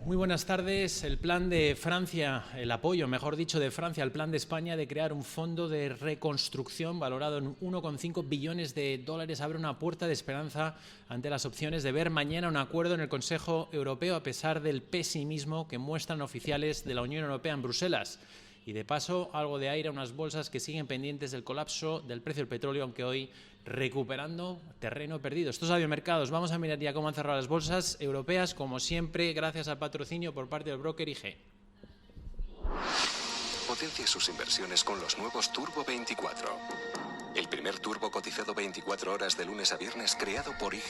Muy buenas tardes. El plan de Francia, el apoyo, mejor dicho, de Francia al plan de España de crear un fondo de reconstrucción valorado en 1,5 billones de dólares abre una puerta de esperanza ante las opciones de ver mañana un acuerdo en el Consejo Europeo a pesar del pesimismo que muestran oficiales de la Unión Europea en Bruselas. Y de paso, algo de aire a unas bolsas que siguen pendientes del colapso del precio del petróleo, aunque hoy recuperando terreno perdido. Estos aviomercados, vamos a mirar ya cómo han cerrado las bolsas europeas, como siempre, gracias al patrocinio por parte del broker IG. Potencie sus inversiones con los nuevos Turbo 24. El primer turbo cotizado 24 horas de lunes a viernes creado por IG.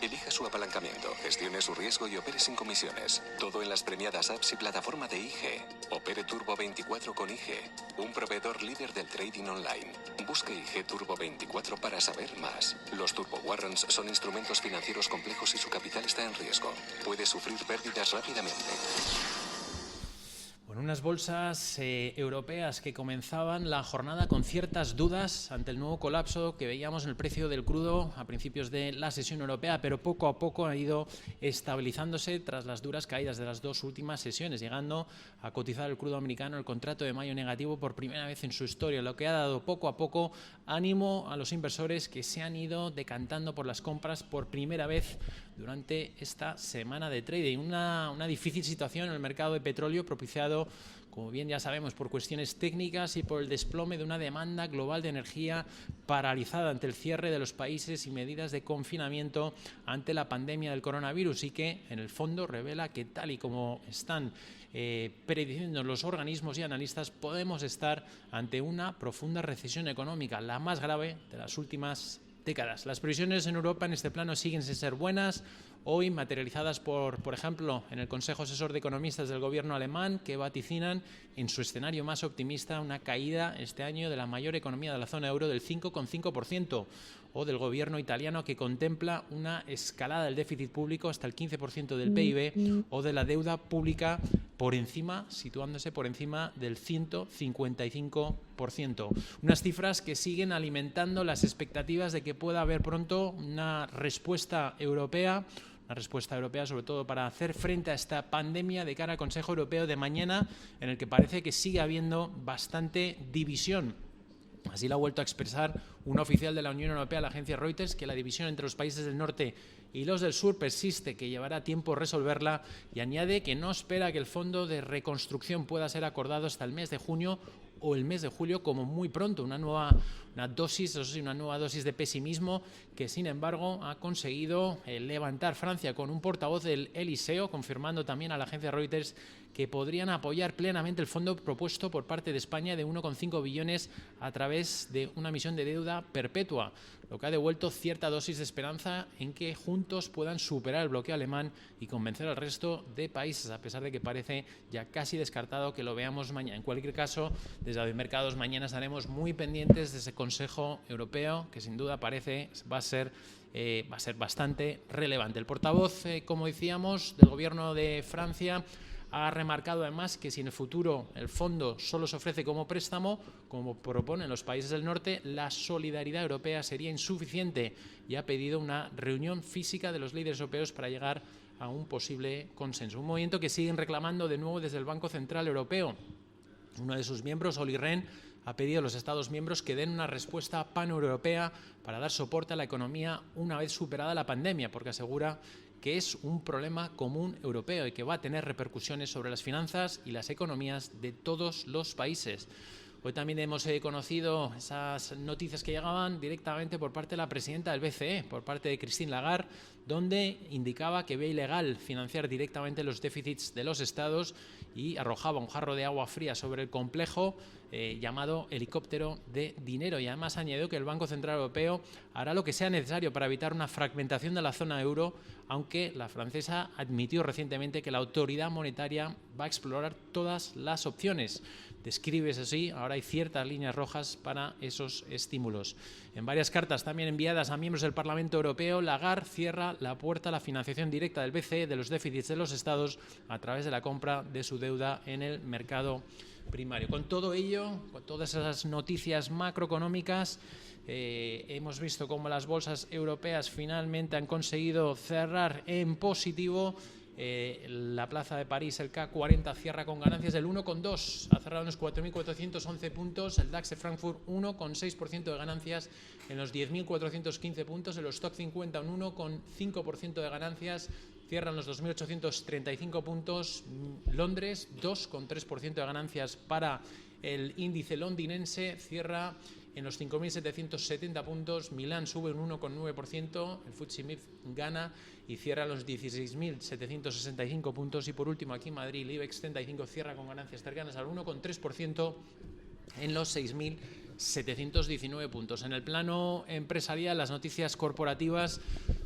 Elija su apalancamiento, gestione su riesgo y opere sin comisiones. Todo en las premiadas apps y plataforma de IG. Opere Turbo 24 con IG, un proveedor líder del trading online. Busque IG Turbo 24 para saber más. Los Turbo Warrants son instrumentos financieros complejos y su capital está en riesgo. Puede sufrir pérdidas rápidamente. Bueno, unas bolsas europeas que comenzaban la jornada con ciertas dudas ante el nuevo colapso que veíamos en el precio del crudo a principios de la sesión europea, pero poco a poco ha ido estabilizándose tras las duras caídas de las dos últimas sesiones, llegando a cotizar el crudo americano, el contrato de mayo negativo por primera vez en su historia, lo que ha dado poco a poco ánimo a los inversores que se han ido decantando por las compras por primera vez durante esta semana de trading. Una difícil situación en el mercado de petróleo propiciado, como bien ya sabemos, por cuestiones técnicas y por el desplome de una demanda global de energía paralizada ante el cierre de los países y medidas de confinamiento ante la pandemia del coronavirus, y que en el fondo revela que, tal y como están prediciendo los organismos y analistas, podemos estar ante una profunda recesión económica, la más grave de las últimas décadas. Las previsiones en Europa en este plano siguen sin ser buenas, hoy materializadas por ejemplo, en el Consejo Asesor de Economistas del gobierno alemán, que vaticinan en su escenario más optimista una caída este año de la mayor economía de la zona euro del 5,5%, o del gobierno italiano, que contempla una escalada del déficit público hasta el 15% del PIB, o de la deuda pública situándose por encima del 155%. Unas cifras que siguen alimentando las expectativas de que pueda haber pronto una respuesta europea sobre todo para hacer frente a esta pandemia de cara al Consejo Europeo de mañana, en el que parece que sigue habiendo bastante división. Así lo ha vuelto a expresar un oficial de la Unión Europea, la agencia Reuters, que la división entre los países del norte y los del sur persiste, que llevará tiempo resolverla, y añade que no espera que el fondo de reconstrucción pueda ser acordado hasta el mes de junio o el mes de julio, como muy pronto. Una nueva dosis de pesimismo que, sin embargo, ha conseguido levantar Francia, con un portavoz del Eliseo confirmando también a la agencia Reuters que podrían apoyar plenamente el fondo propuesto por parte de España de 1,5 billones a través de una emisión de deuda perpetua, lo que ha devuelto cierta dosis de esperanza en que juntos puedan superar el bloqueo alemán y convencer al resto de países, a pesar de que parece ya casi descartado que lo veamos mañana. En cualquier caso, desde Aviomercados mañana estaremos muy pendientes de ese Consejo Europeo, que sin duda va a ser bastante relevante. El portavoz, como decíamos, del gobierno de Francia ha remarcado además que si en el futuro el fondo solo se ofrece como préstamo, como proponen los países del norte, la solidaridad europea sería insuficiente, y ha pedido una reunión física de los líderes europeos para llegar a un posible consenso. Un movimiento que siguen reclamando de nuevo desde el Banco Central Europeo. Uno de sus miembros, Olli Rehn, ha pedido a los Estados miembros que den una respuesta paneuropea para dar soporte a la economía una vez superada la pandemia, porque asegura que es un problema común europeo y que va a tener repercusiones sobre las finanzas y las economías de todos los países. Hoy también hemos conocido esas noticias que llegaban directamente por parte de la presidenta del BCE, por parte de Christine Lagarde, donde indicaba que ve ilegal financiar directamente los déficits de los estados, y arrojaba un jarro de agua fría sobre el complejo llamado helicóptero de dinero. Y además añadió que el Banco Central Europeo hará lo que sea necesario para evitar una fragmentación de la zona euro, aunque la francesa admitió recientemente que la autoridad monetaria va a explorar todas las opciones. Describe, eso sí, ahora hay ciertas líneas rojas para esos estímulos. En varias cartas también enviadas a miembros del Parlamento Europeo, Lagarde cierra la puerta a la financiación directa del BCE de los déficits de los estados a través de la compra de su deuda en el mercado primario. Con todo ello, con todas esas noticias macroeconómicas, hemos visto cómo las bolsas europeas finalmente han conseguido cerrar en positivo, La plaza de París, el CAC 40, cierra con ganancias del 1,2, ha cerrado en los 4.411 puntos. El DAX de Frankfurt 1,6% de ganancias en los 10.415 puntos. El Stock 50 un 1,5% de ganancias, cierran los 2.835 puntos. Londres 2,3% de ganancias para el índice londinense, cierra en los 5.770 puntos. Milán sube un 1,9%, el FTSE MIB gana y cierra los 16.765 puntos. Y por último, aquí en Madrid, el IBEX 35 cierra con ganancias cercanas al 1,3% en los 6.719 puntos. En el plano empresarial, las noticias corporativas,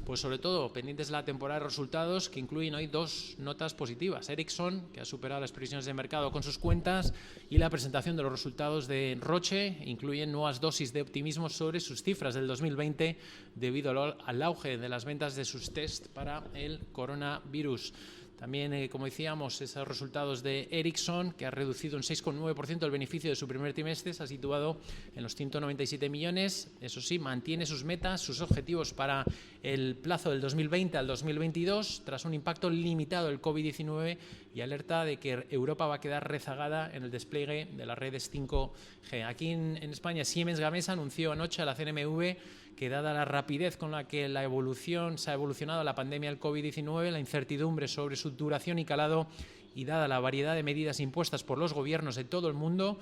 pues sobre todo pendientes de la temporada de resultados, que incluyen hoy dos notas positivas. Ericsson, que ha superado las previsiones de mercado con sus cuentas, y la presentación de los resultados de Roche incluyen nuevas dosis de optimismo sobre sus cifras del 2020 debido al auge de las ventas de sus test para el coronavirus. También, como decíamos, esos resultados de Ericsson, que ha reducido un 6,9% el beneficio de su primer trimestre, se ha situado en los 197 millones. Eso sí, mantiene sus metas, sus objetivos para el plazo del 2020 al 2022, tras un impacto limitado del COVID-19 y alerta de que Europa va a quedar rezagada en el despliegue de las redes 5G. Aquí en España, Siemens Gamesa anunció anoche a la CNMV que, dada la rapidez con la que se ha evolucionado la pandemia del COVID-19, la incertidumbre sobre su duración y calado, y dada la variedad de medidas impuestas por los gobiernos de todo el mundo,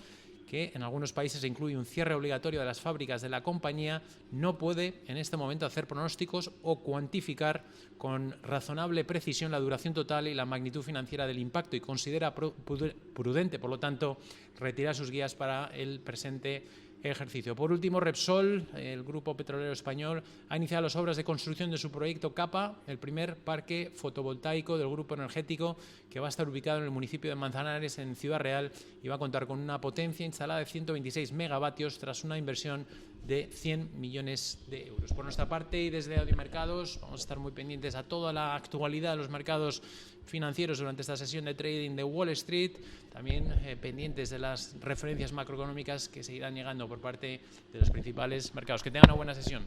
que en algunos países incluye un cierre obligatorio de las fábricas de la compañía, no puede en este momento hacer pronósticos o cuantificar con razonable precisión la duración total y la magnitud financiera del impacto, y considera prudente, por lo tanto, retirar sus guías para el presente ejercicio. Por último, Repsol, el grupo petrolero español, ha iniciado las obras de construcción de su proyecto Capa, el primer parque fotovoltaico del grupo energético, que va a estar ubicado en el municipio de Manzanares, en Ciudad Real, y va a contar con una potencia instalada de 126 megavatios tras una inversión de 100 millones de euros. Por nuestra parte, y desde Audimercados, vamos a estar muy pendientes a toda la actualidad de los mercados financieros durante esta sesión de trading de Wall Street, también pendientes de las referencias macroeconómicas que seguirán llegando por parte de los principales mercados. Que tengan una buena sesión.